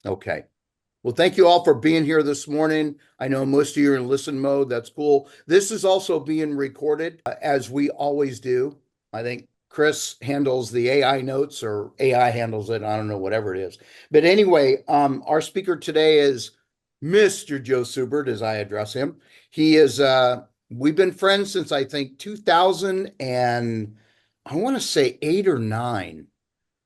Okay. Well, thank you all for being here this morning. I know most of you are in listen mode. That's cool. This is also being recorded, as we always do. I think Chris handles the AI notes or AI handles it. I don't know, whatever it is. But anyway, our speaker today is Mr. Joe Suebert, as I address him. He is, we've been friends since I think 2000 and I want to say 8 or 9.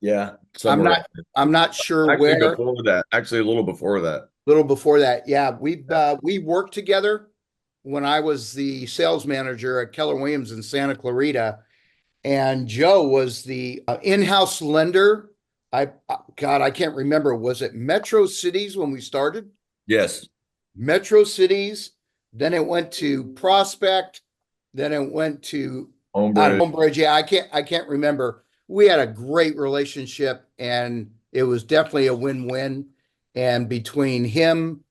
Yeah, I'm somewhere. not, I'm not sure Actually, where. before that. Actually, a little before that. Little before that, yeah, we worked together when I was the sales manager at Keller Williams in Santa Clarita, and Joe was the in-house lender. God, I can't remember. Was it Metro Cities when we started? Yes. Metro Cities. Then it went to Prospect. Then it went to Homebridge. Homebridge. Yeah, I can't remember. We had a great relationship, and it was definitely a win-win. And between him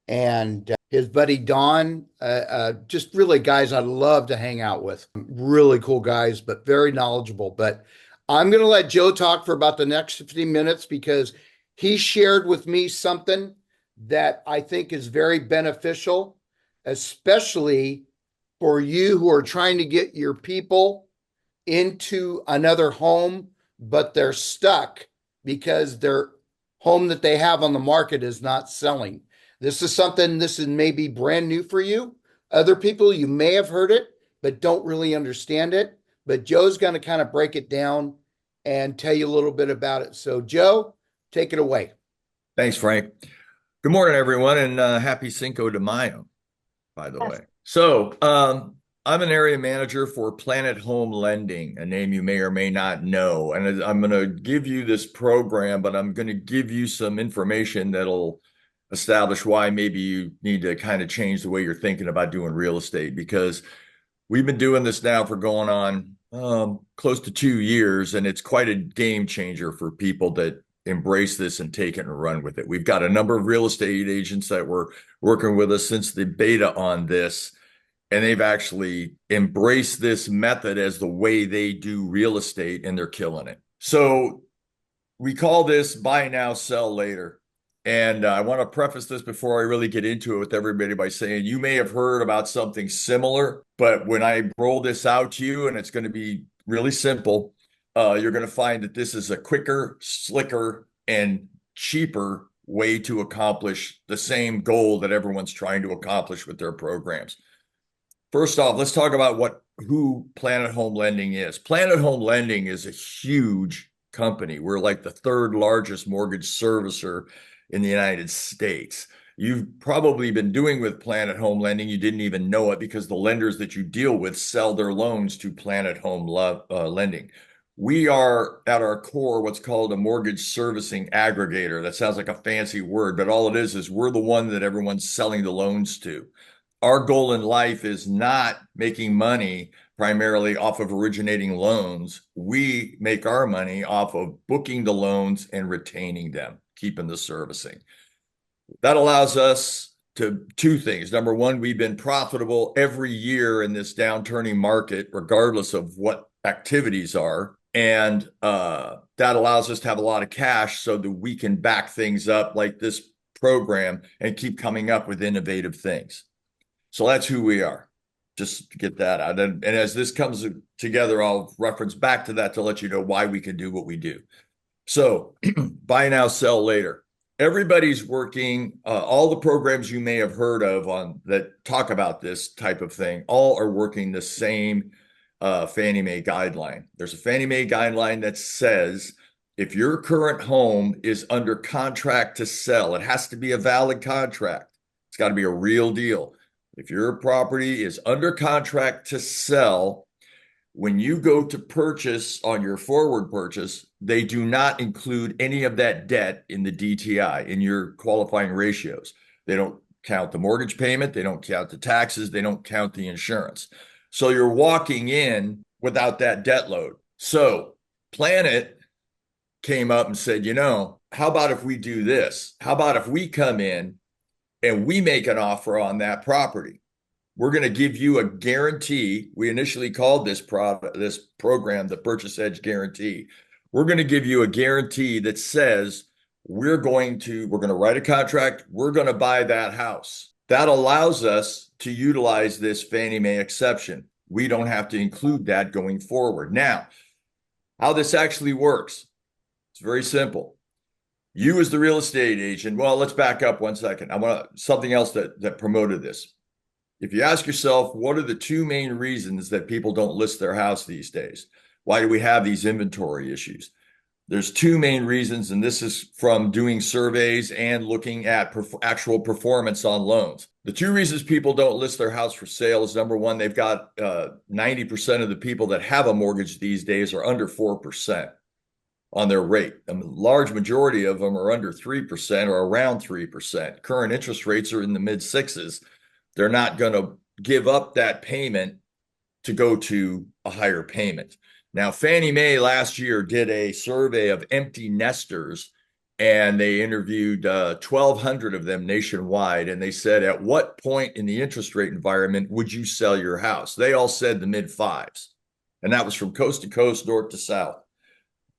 and his buddy Don, just really guys I'd love to hang out with. Really cool guys, but very knowledgeable. But I'm going to let Joe talk for about the next 15 minutes because he shared with me something that I think is very beneficial, especially for you who are trying to get your people into another home, but they're stuck because their home that they have on the market is not selling. This is maybe brand new for you. Other people, you may have heard it, but don't really understand it. But Joe's going to kind of break it down and tell you a little bit about it. So, Joe, take it away. Thanks, Frank. Good morning, everyone, and happy Cinco de Mayo, by the Yes. way. I'm an area manager for Planet Home Lending, a name you may or may not know. And I'm going to give you this program, but I'm going to give you some information that'll establish why maybe you need to kind of change the way you're thinking about doing real estate, because we've been doing this now for going on close to 2 years, and it's quite a game changer for people that embrace this and take it and run with it. We've got a number of real estate agents that were working with us since the beta on this, and they've actually embraced this method as the way they do real estate, and they're killing it. So we call this buy now, sell later. And I want to preface this before I really get into it with everybody by saying you may have heard about something similar, but when I roll this out to you, and it's going to be really simple, you're going to find that this is a quicker, slicker, and cheaper way to accomplish the same goal that everyone's trying to accomplish with their programs. First off, let's talk about who Planet Home Lending is. Planet Home Lending is a huge company. We're like the third largest mortgage servicer in the United States. You've probably been doing with Planet Home Lending. You didn't even know it because the lenders that you deal with sell their loans to Planet Home Lending. We are at our core what's called a mortgage servicing aggregator. That sounds like a fancy word, but all it is we're the one that everyone's selling the loans to. Our goal in life is not making money primarily off of originating loans. We make our money off of booking the loans and retaining them, keeping the servicing. That allows us to two things. Number one, we've been profitable every year in this downturning market, regardless of what activities are. And that allows us to have a lot of cash so that we can back things up like this program and keep coming up with innovative things. So that's who we are, just to get that out. And as this comes together, I'll reference back to that to let you know why we can do what we do. So buy now, sell later. Everybody's working, all the programs you may have heard of on that talk about this type of thing, all are working the same Fannie Mae guideline. There's a Fannie Mae guideline that says if your current home is under contract to sell, it has to be a valid contract. It's got to be a real deal. If your property is under contract to sell, when you go to purchase on your forward purchase, they do not include any of that debt in the DTI, in your qualifying ratios. They don't count the mortgage payment. They don't count the taxes. They don't count the insurance. So you're walking in without that debt load. So Planet came up and said, how about if we do this? How about if we come in and we make an offer on that property? We're going to give you a guarantee. We initially called this program the Purchase Edge Guarantee. We're going to give you a guarantee that says we're going to write a contract. We're going to buy that house. That allows us to utilize this Fannie Mae exception. We don't have to include that going forward. Now, how this actually works, it's very simple. You as the real estate agent, well, let's back up 1 second. I want something else that promoted this. If you ask yourself, what are the two main reasons that people don't list their house these days? Why do we have these inventory issues? There's two main reasons, and this is from doing surveys and looking at actual performance on loans. The two reasons people don't list their house for sale is, number one, they've got 90% of the people that have a mortgage these days are under 4% on their rate. A large majority of them are under 3% or around 3%. Current interest rates are in the mid sixes. They're not going to give up that payment to go to a higher payment. Now, Fannie Mae last year did a survey of empty nesters, and they interviewed 1,200 of them nationwide. And they said, at what point in the interest rate environment would you sell your house? They all said the mid fives. And that was from coast to coast, north to south.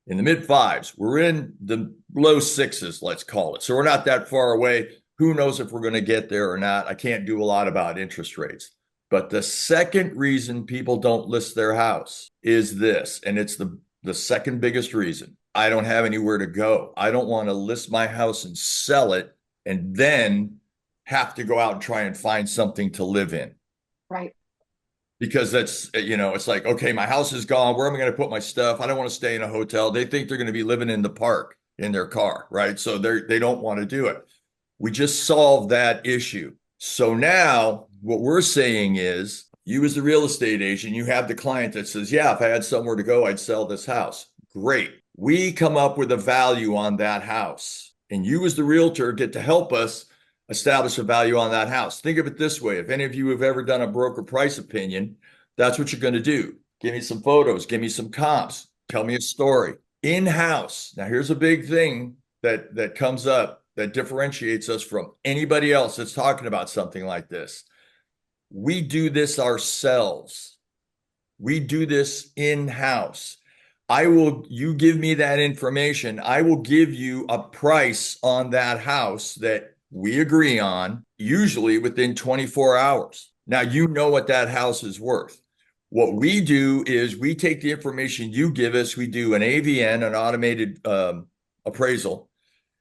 In the mid fives, we're in the low sixes, let's call it. So we're not that far away. Who knows if we're going to get there or not? I can't do a lot about interest rates. But the second reason people don't list their house is this, and it's the second biggest reason. I don't have anywhere to go. I don't want to list my house and sell it and then have to go out and try and find something to live in. Right. Because that's, it's like, okay, my house is gone. Where am I going to put my stuff? I don't want to stay in a hotel. They think they're going to be living in the park in their car, right? So they don't want to do it. We just solved that issue. So now what we're saying is, you as the real estate agent, you have the client that says, yeah, if I had somewhere to go, I'd sell this house. Great. We come up with a value on that house. And you as the realtor get to help us establish a value on that house. Think of it this way. If any of you have ever done a broker price opinion, that's what you're going to do. Give me some photos, give me some comps, tell me a story. In-house. Now, here's a big thing that comes up that differentiates us from anybody else that's talking about something like this. We do this ourselves. We do this in-house. You give me that information. I will give you a price on that house that we agree on, usually within 24 hours. Now, you know what that house is worth. What we do is we take the information you give us, we do an AVN, an automated appraisal,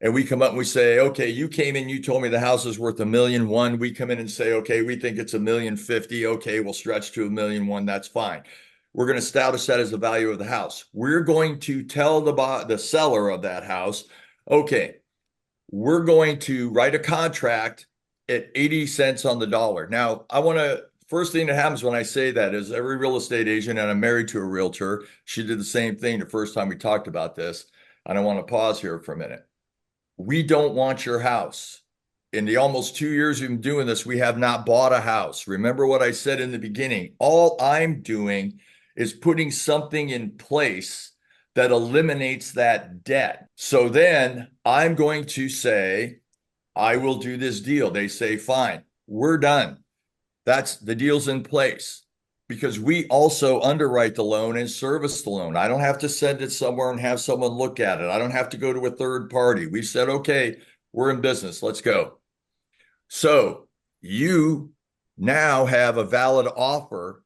and we come up and we say, okay, you came in, you told me the house is worth $1.1 million. We come in and say, okay, we think it's $1.05 million. Okay, we'll stretch to $1.1 million. That's fine. We're going to establish that as the value of the house. We're going to tell the seller of that house, okay, we're going to write a contract at 80 cents on the dollar. Now, first thing that happens when I say that is, every real estate agent, and I'm married to a realtor, she did the same thing the first time we talked about this. And I want to pause here for a minute. We don't want your house. In the almost 2 years we've been doing this, we have not bought a house. Remember what I said in the beginning. All I'm doing is putting something in place that eliminates that debt. So then I'm going to say, I will do this deal. They say, fine, we're done. The deal's in place, because we also underwrite the loan and service the loan. I don't have to send it somewhere and have someone look at it. I don't have to go to a third party. We said, okay, we're in business. Let's go. So you now have a valid offer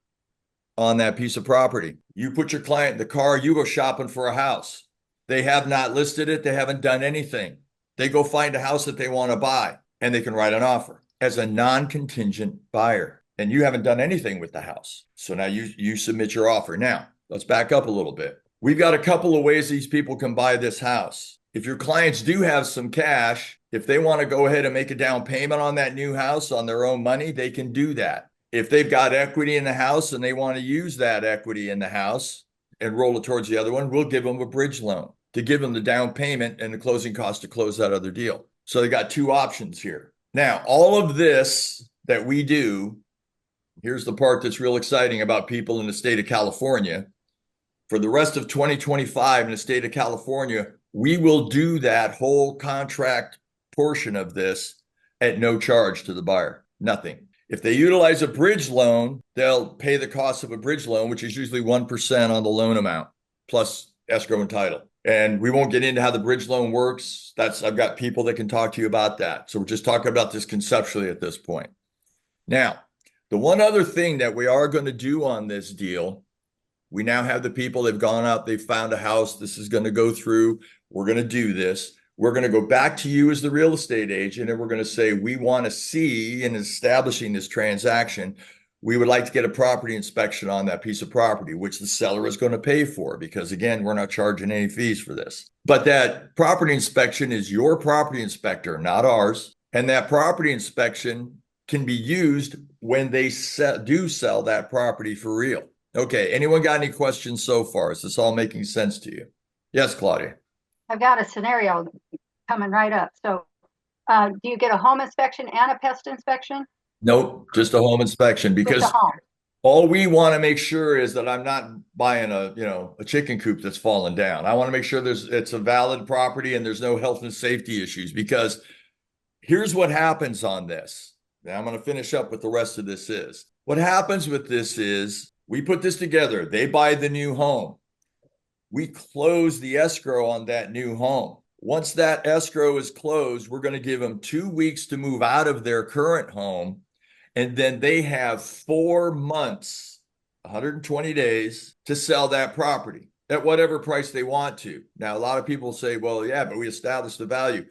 on that piece of property. You put your client in the car, you go shopping for a house. They have not listed it. They haven't done anything. They go find a house that they want to buy, and they can write an offer as a non-contingent buyer. And you haven't done anything with the house. So now you submit your offer. Now, let's back up a little bit. We've got a couple of ways these people can buy this house. If your clients do have some cash, if they want to go ahead and make a down payment on that new house on their own money, they can do that. If they've got equity in the house and they want to use that equity in the house and roll it towards the other one, we'll give them a bridge loan to give them the down payment and the closing cost to close that other deal. So they got two options here. Now, all of this that we do, here's the part that's real exciting about people in the state of California. For the rest of 2025 in the state of California, we will do that whole contract portion of this at no charge to the buyer, nothing. If they utilize a bridge loan, they'll pay the cost of a bridge loan, which is usually 1% on the loan amount, plus escrow and title. And we won't get into how the bridge loan works. I've got people that can talk to you about that. So we're just talking about this conceptually at this point. Now, the one other thing that we are going to do on this deal, we now have the people, they've gone out, they've found a house. This is going to go through. We're going to do this. We're going to go back to you as the real estate agent, and we're going to say, we want to see in establishing this transaction, we would like to get a property inspection on that piece of property, which the seller is going to pay for, because again, we're not charging any fees for this. But that property inspection is your property inspector, not ours. And that property inspection can be used when they do sell that property for real. Okay, anyone got any questions so far? Is this all making sense to you? Yes, Claudia. I've got a scenario coming right up. So do you get a home inspection and a pest inspection? Nope, just a home inspection, because Just a home. all we want to make sure is that I'm not buying a chicken coop that's fallen down. I want to make sure it's a valid property and there's no health and safety issues, because here's what happens on this. Now I'm going to finish up with the rest of this is. What happens with this is we put this together. They buy the new home. We close the escrow on that new home. Once that escrow is closed, we're going to give them 2 weeks to move out of their current home. And then they have 4 months, 120 days to sell that property at whatever price they want to. Now, a lot of people say, well, yeah, but we established the value.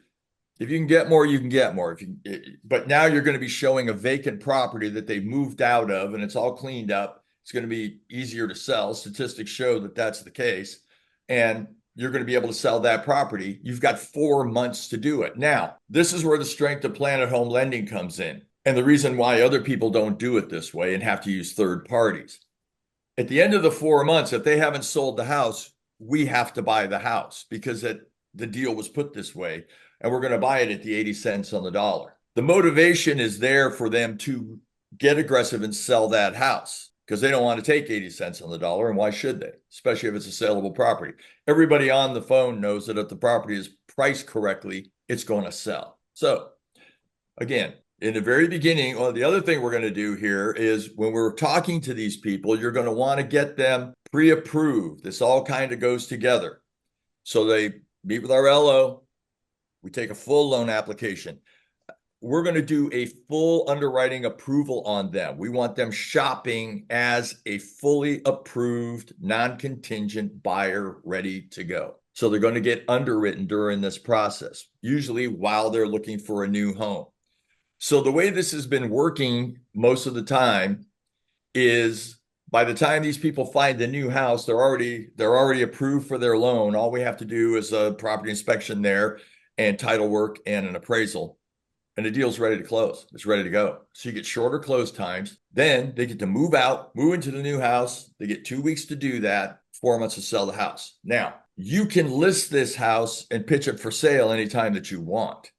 If you can get more, you can get more. But now you're going to be showing a vacant property that they moved out of, and it's all cleaned up. It's going to be easier to sell. Statistics show that that's the case. And you're going to be able to sell that property. You've got 4 months to do it. Now, this is where the strength of Planet Home Lending comes in. And the reason why other people don't do it this way and have to use third parties. At the end of the 4 months, if they haven't sold the house, we have to buy the house, because the deal was put this way, and we're going to buy it at the 80 cents on the dollar. The motivation is there for them to get aggressive and sell that house, because they don't want to take 80 cents on the dollar, and why should they? Especially if it's a saleable property. Everybody on the phone knows that if the property is priced correctly, it's going to sell. So again, in the very beginning, well, the other thing we're going to do here is when we're talking to these people, you're going to want to get them pre-approved. This all kind of goes together. So they meet with our LO. We take a full loan application. We're going to do a full underwriting approval on them. We want them shopping as a fully approved, non-contingent buyer ready to go. So they're going to get underwritten during this process, usually while they're looking for a new home. So the way this has been working most of the time is by the time these people find the new house, they're already approved for their loan. All we have to do is a property inspection there and title work and an appraisal. And the deal's ready to close. It's ready to go. So you get shorter close times. Then they get to move out, move into the new house. They get 2 weeks to do that, 4 months to sell the house. Now, you can list this house and pitch it for sale anytime that you want.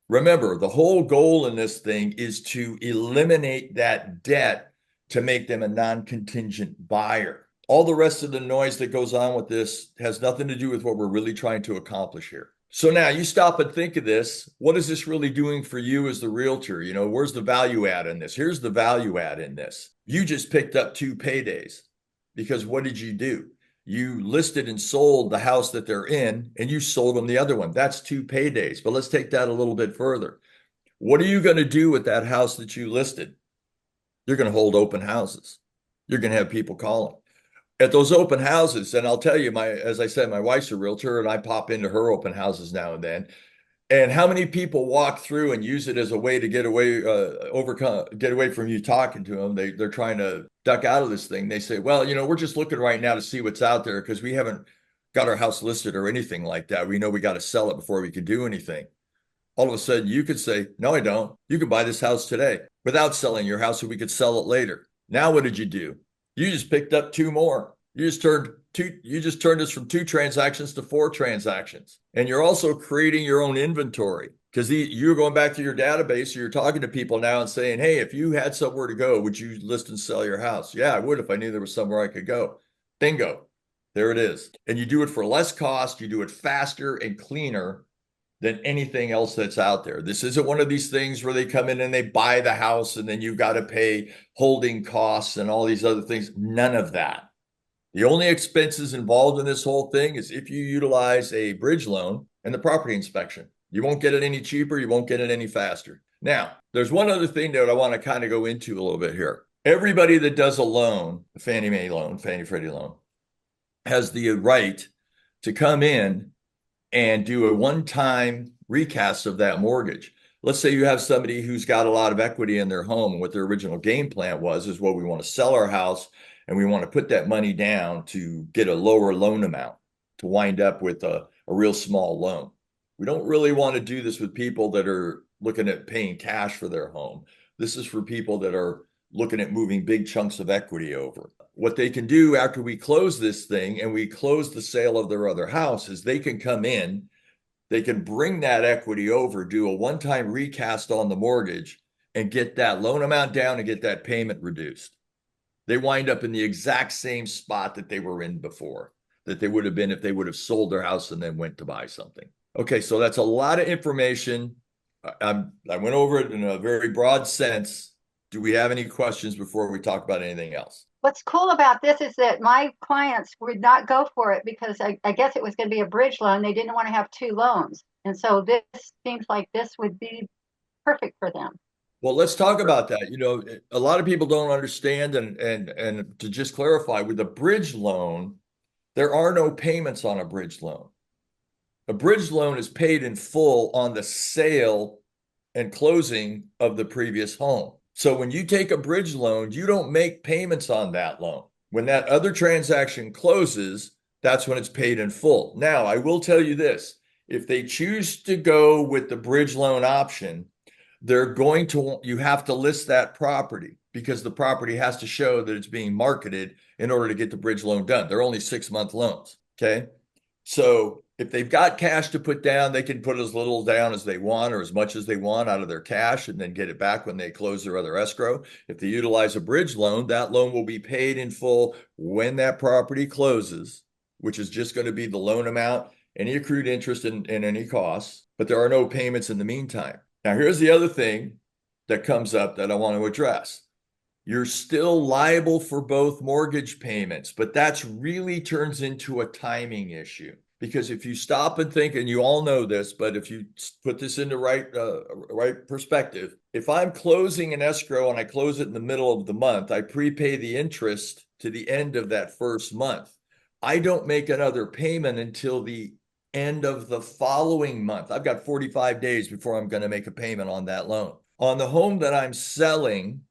Remember, the whole goal in this thing is to eliminate that debt to make them a non-contingent buyer. All the rest of the noise that goes on with this has nothing to do with what we're really trying to accomplish here. So now you stop and think of this. What is this really doing for you as the realtor? Where's the value add in this? Here's the value add in this. You just picked up 2 paydays, because what did you do? You listed and sold the house that they're in, and you sold them the other one. That's 2 paydays. But let's take that a little bit further. What are you going to do with that house that you listed? You're going to hold open houses. You're going to have people calling. At those open houses, and I'll tell you, as I said, my wife's a realtor, and I pop into her open houses now and then. And how many people walk through and use it as a way to get away from you talking to them? They're trying to duck out of this thing. They say, well, we're just looking right now to see what's out there, because we haven't got our house listed or anything like that. We know we got to sell it before we can do anything. All of a sudden you could say, no, I don't. You could buy this house today without selling your house, so we could sell it later. Now, what did you do? You just picked up 2 more. You just turned us from 2 transactions to 4 transactions. And you're also creating your own inventory, because you're going back to your database. So you're talking to people now and saying, hey, if you had somewhere to go, would you list and sell your house? Yeah, I would, if I knew there was somewhere I could go. Bingo. There it is. And you do it for less cost. You do it faster and cleaner than anything else that's out there. This isn't one of these things where they come in and they buy the house and then you've got to pay holding costs and all these other things. None of that. The only expenses involved in this whole thing is if you utilize a bridge loan and the property inspection. You won't get it any cheaper. You won't get it any faster. Now, there's one other thing that I want to kind of go into a little bit here. Everybody that does a loan, a Fannie Mae loan, Fannie Freddie loan, has the right to come in and do a one-time recast of that mortgage. Let's say you have somebody who's got a lot of equity in their home, and what their original game plan is what we want to sell our house and we want to put that money down to get a lower loan amount to wind up with a real small loan. We don't really want to do this with people that are looking at paying cash for their home. This is for people that are looking at moving big chunks of equity over. What they can do after we close this thing and we close the sale of their other house is they can come in, they can bring that equity over, do a one-time recast on the mortgage and get that loan amount down and get that payment reduced. They wind up in the exact same spot that they were in before, that they would have been if they would have sold their house and then went to buy something. Okay, so that's a lot of information. I went over it in a very broad sense. Do we have any questions before we talk about anything else? What's cool about this is that my clients would not go for it because I guess it was going to be a bridge loan. They didn't want to have two loans. And so this seems like this would be perfect for them. Well, let's talk about that. You know, a lot of people don't understand, and to just clarify, with a bridge loan, there are no payments on a bridge loan. A bridge loan is paid in full on the sale and closing of the previous home. So when you take a bridge loan, you don't make payments on that loan. When that other transaction closes, that's when it's paid in full. Now, I will tell you this. If they choose to go with the bridge loan option, you have to list that property because the property has to show that it's being marketed in order to get the bridge loan done. They're only 6-month loans. Okay. So if they've got cash to put down, they can put as little down as they want or as much as they want out of their cash and then get it back when they close their other escrow. If they utilize a bridge loan, that loan will be paid in full when that property closes, which is just going to be the loan amount, any accrued interest and any costs, but there are no payments in the meantime. Now, here's the other thing that comes up that I want to address. You're still liable for both mortgage payments, but that's really turns into a timing issue. Because if you stop and think, and you all know this, but if you put this into right perspective, if I'm closing an escrow and I close it in the middle of the month, I prepay the interest to the end of that first month. I don't make another payment until the end of the following month. I've got 45 days before I'm going to make a payment on that loan. On the home that I'm selling,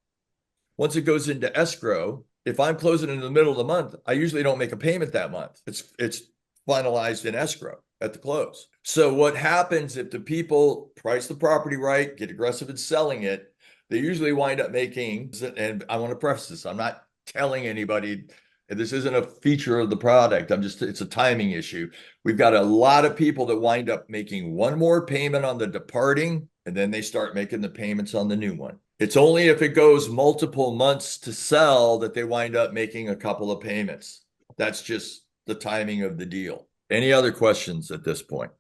once it goes into escrow, if I'm closing in the middle of the month, I usually don't make a payment that month. It's finalized in escrow at the close. So what happens if the people price the property right, get aggressive in selling it, they usually wind up making, and I want to preface this, I'm not telling anybody, this isn't a feature of the product. It's a timing issue. We've got a lot of people that wind up making one more payment on the departing, and then they start making the payments on the new one. It's only if it goes multiple months to sell that they wind up making a couple of payments. That's just the timing of the deal. Any other questions at this point?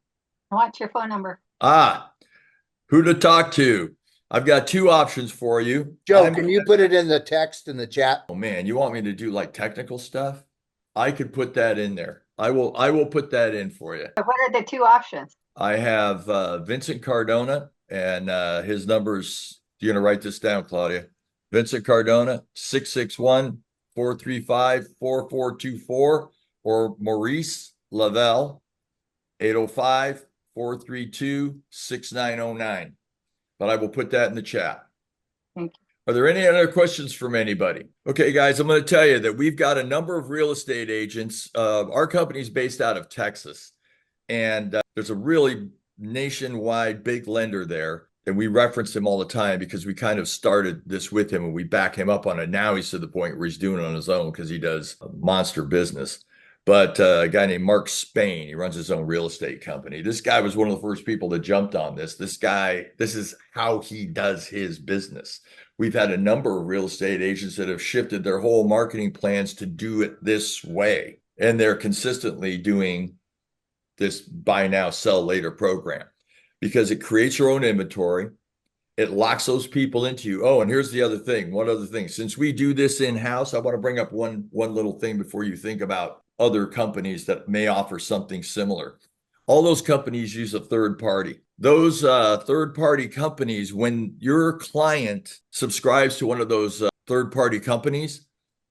What's your phone number? Who to talk to? I've got two options for you. Joe, can you put it in the text in the chat? Oh man, you want me to do like technical stuff? I could put that in there. I will put that in for you. What are the two options? I have Vincent Cardona, and his number's, you're going to write this down, Claudia. Vincent Cardona, 661-435-4424, or Maurice Lavelle, 805-432-6909. But I will put that in the chat. Thank you. Are there any other questions from anybody? Okay, guys, I'm going to tell you that we've got a number of real estate agents. Our company's based out of Texas, and there's a really nationwide big lender there. And we reference him all the time because we kind of started this with him and we back him up on it. Now he's to the point where he's doing it on his own because he does a monster business. But a guy named Mark Spain, he runs his own real estate company. This guy was one of the first people that jumped on this. This is how he does his business. We've had a number of real estate agents that have shifted their whole marketing plans to do it this way. And they're consistently doing this buy now, sell later program because it creates your own inventory. It locks those people into you. Oh, and here's the other thing. One other thing. Since we do this in-house, I want to bring up one little thing before you think about other companies that may offer something similar. All those companies use a third party. Those third party companies, when your client subscribes to one of those third party companies,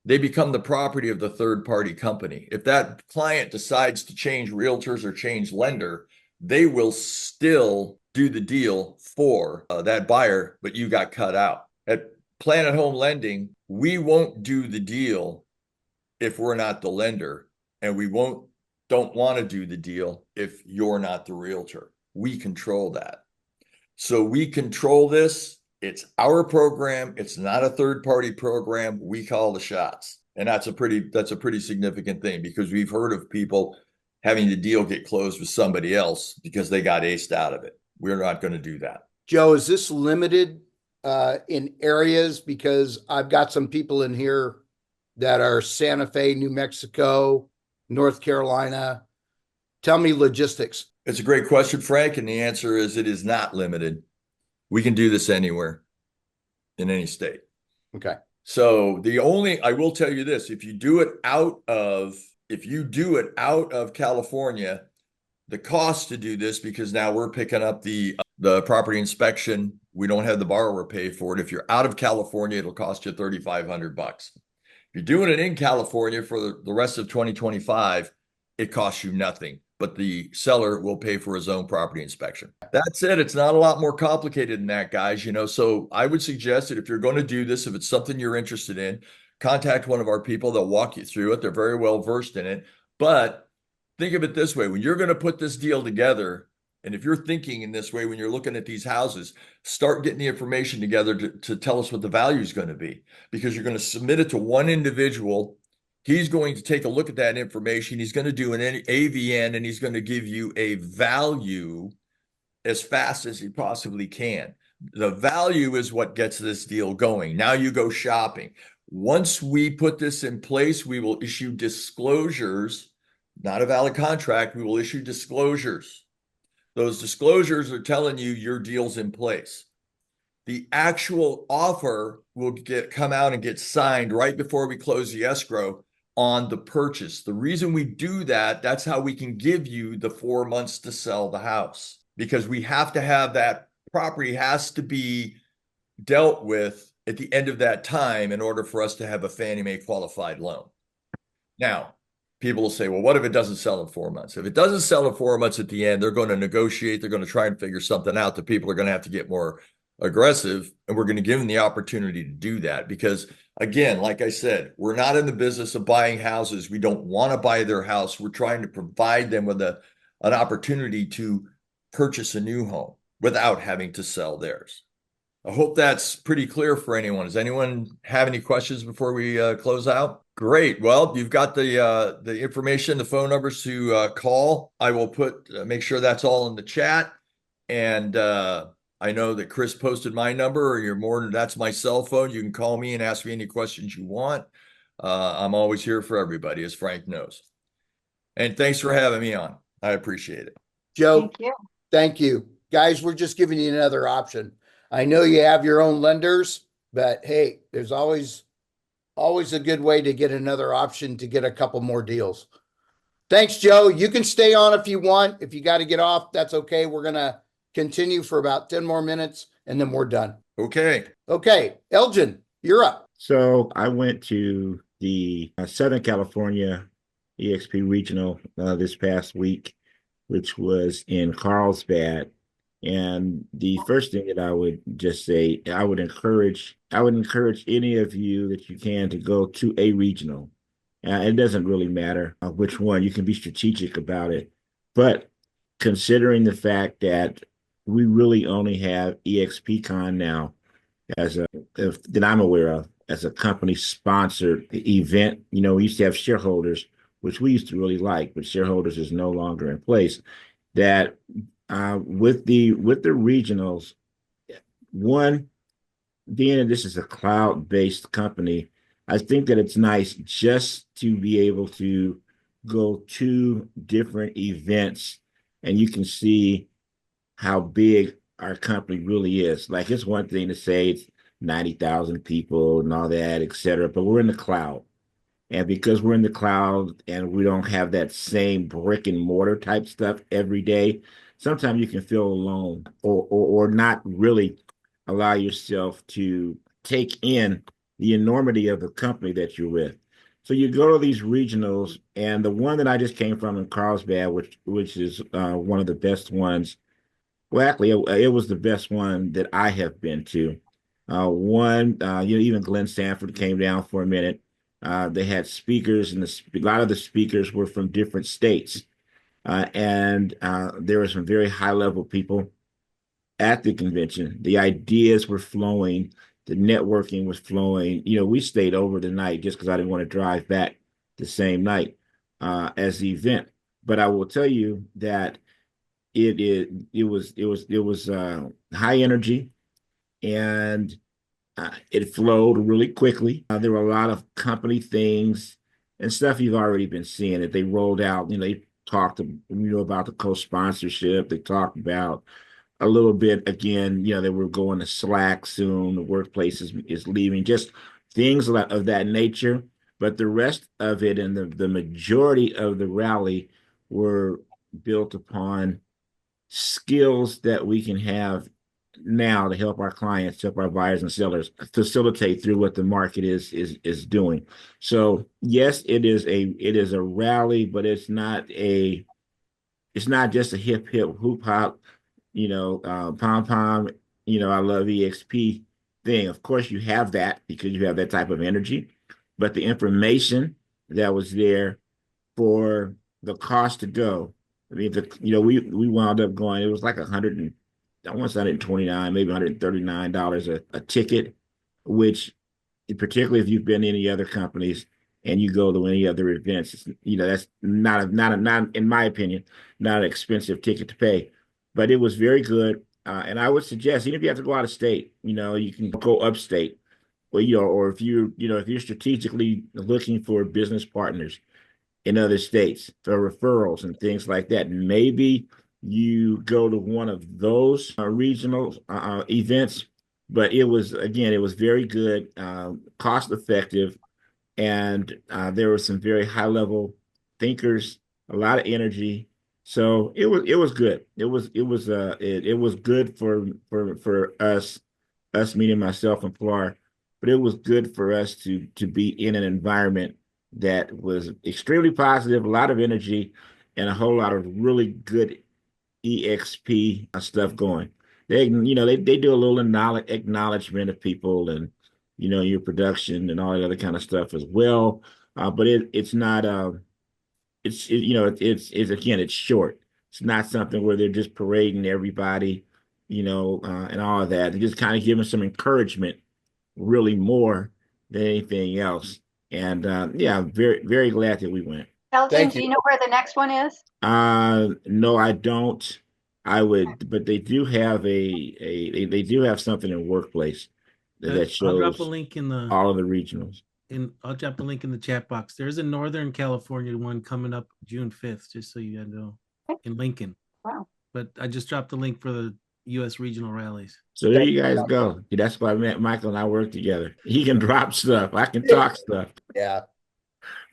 they become the property of the third party company. If that client decides to change realtors or change lender, they will still do the deal for that buyer, but you got cut out. At Planet Home Lending, we won't do the deal if we're not the lender, and we don't want to do the deal if you're not the realtor. We control that. So we control this. It's our program. It's not a third-party program. We call the shots. And that's a pretty significant thing, because we've heard of people having the deal get closed with somebody else because they got aced out of it. We're not going to do that. Joe, is this limited in areas? Because I've got some people in here that are Santa Fe, New Mexico, North Carolina. Tell me logistics. It's a great question, Frank, and the answer is it is not limited. We can do this anywhere in any state. Okay. So I will tell you this, if you do it out of California, the cost to do this, because now we're picking up the property inspection, we don't have the borrower pay for it. If you're out of California, it'll cost you $3,500. If you're doing it in California for the rest of 2025, it costs you nothing, but the seller will pay for his own property inspection. That said, it's not a lot more complicated than that, guys. So I would suggest that if you're going to do this, if it's something you're interested in, contact one of our people. They'll walk you through it. They're very well versed in it. But think of it this way: when you're going to put this deal together, and if you're thinking in this way when you're looking at these houses, start getting the information together to tell us what the value is going to be, because you're going to submit it to one individual. He's going to take a look at that information. He's going to do an AVN, and he's going to give you a value as fast as he possibly can. The value is what gets this deal going. Now you go shopping. Once we put this in place, we will issue disclosures, not a valid contract. We will issue disclosures. Those disclosures are telling you your deal's in place. The actual offer will come out and get signed right before we close the escrow on the purchase. The reason we do that, that's how we can give you the 4 months to sell the house, because we have to have that property has to be dealt with at the end of that time in order for us to have a Fannie Mae qualified loan. Now, people will say, well, what if it doesn't sell in 4 months? If it doesn't sell in 4 months at the end, they're going to negotiate. They're going to try and figure something out. The people are going to have to get more aggressive, and we're going to give them the opportunity to do that. Because again, like I said, we're not in the business of buying houses. We don't want to buy their house. We're trying to provide them with an opportunity to purchase a new home without having to sell theirs. I hope that's pretty clear for anyone. Does anyone have any questions before we close out? Great. Well, you've got the information, the phone numbers to call. I will make sure that's all in the chat. And I know that Chris posted my number, or that's my cell phone. You can call me and ask me any questions you want. I'm always here for everybody, as Frank knows. And thanks for having me on. I appreciate it. Joe, Thank you. thank you. Guys, we're just giving you another option. I know you have your own lenders, but hey, there's always a good way to get another option to get a couple more deals. Thanks, Joe. You can stay on if you want. If you got to get off, that's okay. We're going to continue for about 10 more minutes, and then we're done. Okay. Okay. Elgin, you're up. So I went to the Southern California EXP Regional this past week, which was in Carlsbad. And the first thing that I would just say, I would encourage any of you that you can to go to a regional. It doesn't really matter which one. You can be strategic about it. But considering the fact that we really only have EXPCon now that I'm aware of as a company sponsored event. We used to have shareholders, which we used to really like, but shareholders is no longer in place. That with the regionals, one, being that this is a cloud-based company, I think that it's nice just to be able to go to different events, and you can see how big our company really is. Like, it's one thing to say it's 90,000 people and all that, et cetera, but we're in the cloud. And because we're in the cloud and we don't have that same brick and mortar type stuff every day, sometimes you can feel alone, or not really allow yourself to take in the enormity of the company that you're with. So you go to these regionals, and the one that I just came from in Carlsbad, which is one of the best ones. Well, actually, it was the best one that I have been to. Even Glenn Sanford came down for a minute. They had speakers, and a lot of the speakers were from different states. And there were some very high level people at the convention. The ideas were flowing, the networking was flowing. We stayed over the night just because I didn't want to drive back the same night as the event. But I will tell you that it was high energy, and it flowed really quickly. There were a lot of company things and stuff you've already been seeing that they rolled out. They talked about the co-sponsorship. They talked about a little bit again. They were going to Slack soon. The workplace is leaving. Just things of that nature. But the rest of it, and the majority of the rally, were built upon skills that we can have now to help our clients, help our buyers and sellers facilitate through what the market is doing. So yes, it is a rally, but it's not just a hip hoop hop, pom pom, I love EXP thing. Of course, you have that because you have that type of energy, but the information that was there for the cost to go. I mean, we wound up going. It was like I want to say $129, maybe $139 a ticket, which, particularly if you've been in any other companies and you go to any other events, that's not in my opinion, not an expensive ticket to pay. But it was very good, and I would suggest, even if you have to go out of state, you can go upstate, or if you're strategically looking for business partners in other states for referrals and things like that. Maybe you go to one of those regional events, but it was very good, cost effective, and there were some very high level thinkers, a lot of energy. So it was good. It was good for us, meaning myself and Pilar, but it was good for us to be in an environment that was extremely positive, a lot of energy, and a whole lot of really good EXP stuff going. They do a little acknowledgement of people, and your production and all that other kind of stuff as well. But it's not it's again, it's short. It's not something where they're just parading everybody, and all of that. They're just kind of giving some encouragement, really, more than anything else. And yeah, I'm very, very glad that we went. Elgin, Thank do you. you know where the next one is? No, I don't. I would, but they do have they do have something in workplace that I'll drop a shows link all of the regionals. I'll drop the link in the chat box. There's a Northern California one coming up June 5th, just so you know, in Lincoln. Wow. But I just dropped the link for the U.S. regional rallies. So there you guys go. That's why Michael and I work together. He can drop stuff. I can talk stuff. Yeah.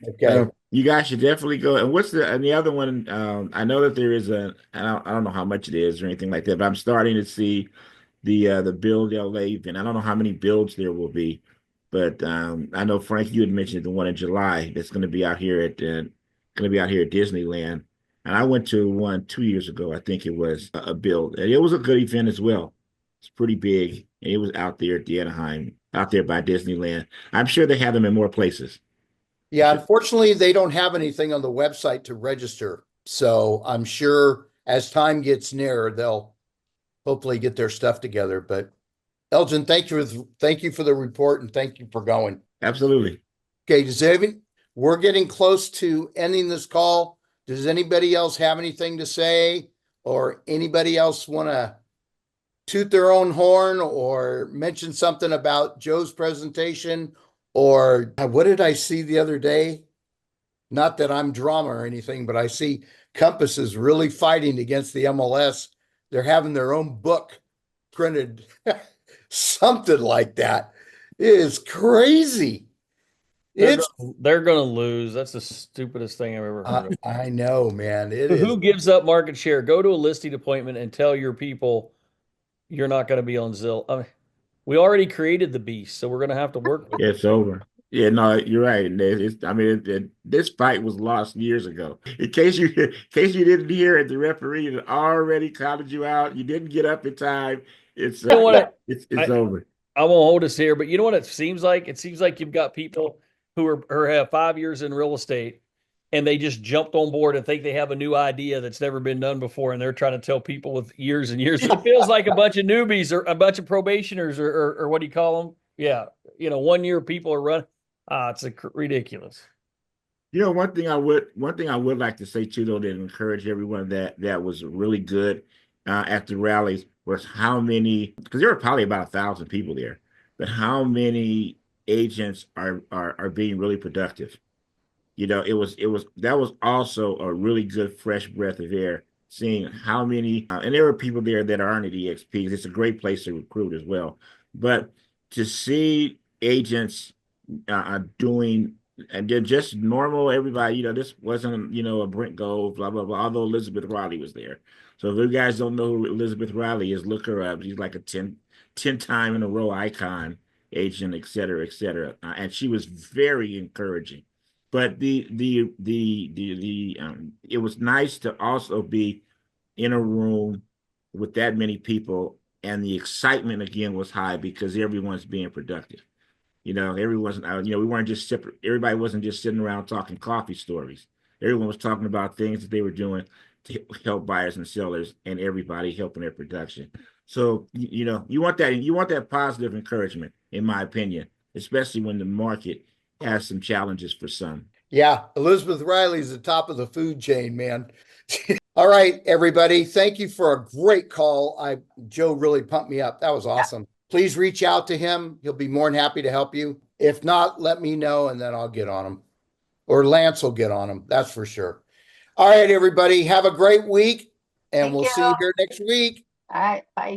Okay. You guys should definitely go. And what's the other one? I know that there is I don't know how much it is or anything like that, but I'm starting to see the Build LA event. I don't know how many builds there will be, but I know, Frank, you had mentioned the one in July that's going to be out here at Disneyland. And I went to one 2 years ago. I think it was a Build, and it was a good event as well. It's pretty big, and it was out there at the Anaheim, out there by Disneyland. I'm sure they have them in more places. Yeah, unfortunately, they don't have anything on the website to register. So I'm sure as time gets nearer, they'll hopefully get their stuff together. But Elgin, thank you for the report, and thank you for going. Absolutely. Okay, we're getting close to ending this call. Does anybody else have anything to say, or anybody else want to toot their own horn or mention something about Joe's presentation? Or what did I see the other day? Not that I'm drama or anything, but I see Compass is really fighting against the MLS. They're having their own book printed something like that. It is crazy. It's They're gonna lose. That's the stupidest thing I've ever heard of. I know, man. It Who is. gives up market share? Go to a listing appointment and tell your people you're not going to be on Zillow. I mean, we already created the beast, so we're going to have to work with it. It's over. Yeah, no, you're right. I mean, this fight was lost years ago. In case you didn't hear it, the referee had already counted you out. You didn't get up in time. It's You know what? it's I- over. I won't hold us here, but you know what it seems like? It seems like you've got people who have 5 years in real estate and they just jumped on board and think they have a new idea that's never been done before, and they're trying to tell people with years and years. It feels like a bunch of newbies or a bunch of probationers or what do you call them? Yeah, 1 year people are running. It's ridiculous. You know, one thing I would like to say too, though, that encourage everyone that was really good at the rallies was how many, because there were probably about 1,000 people there, but how many agents are being really productive. You know, that was also a really good fresh breath of air, seeing how many, and there were people there that aren't at EXPs. It's a great place to recruit as well, but to see agents doing and they're just normal everybody, this wasn't a Brent Gold, blah blah blah, although Elizabeth Riley was there. So if you guys don't know who Elizabeth Riley is, look her up. She's like a 10 time in a row icon agent, et cetera, et cetera. And she was very encouraging. But it was nice to also be in a room with that many people, and the excitement again was high because everyone's being productive. Everyone's, we weren't just separate. Everybody wasn't just sitting around talking coffee stories. Everyone was talking about things that they were doing to help buyers and sellers, and everybody helping their production. So, you want that positive encouragement, in my opinion, especially when the market has some challenges for some. Yeah, Elizabeth Riley's the top of the food chain, man. All right, everybody. Thank you for a great call. Joe really pumped me up. That was awesome. Please reach out to him. He'll be more than happy to help you. If not, let me know and then I'll get on him. Or Lance will get on him. That's for sure. All right, everybody. Have a great week, and Thank we'll see you here next week. All right, bye.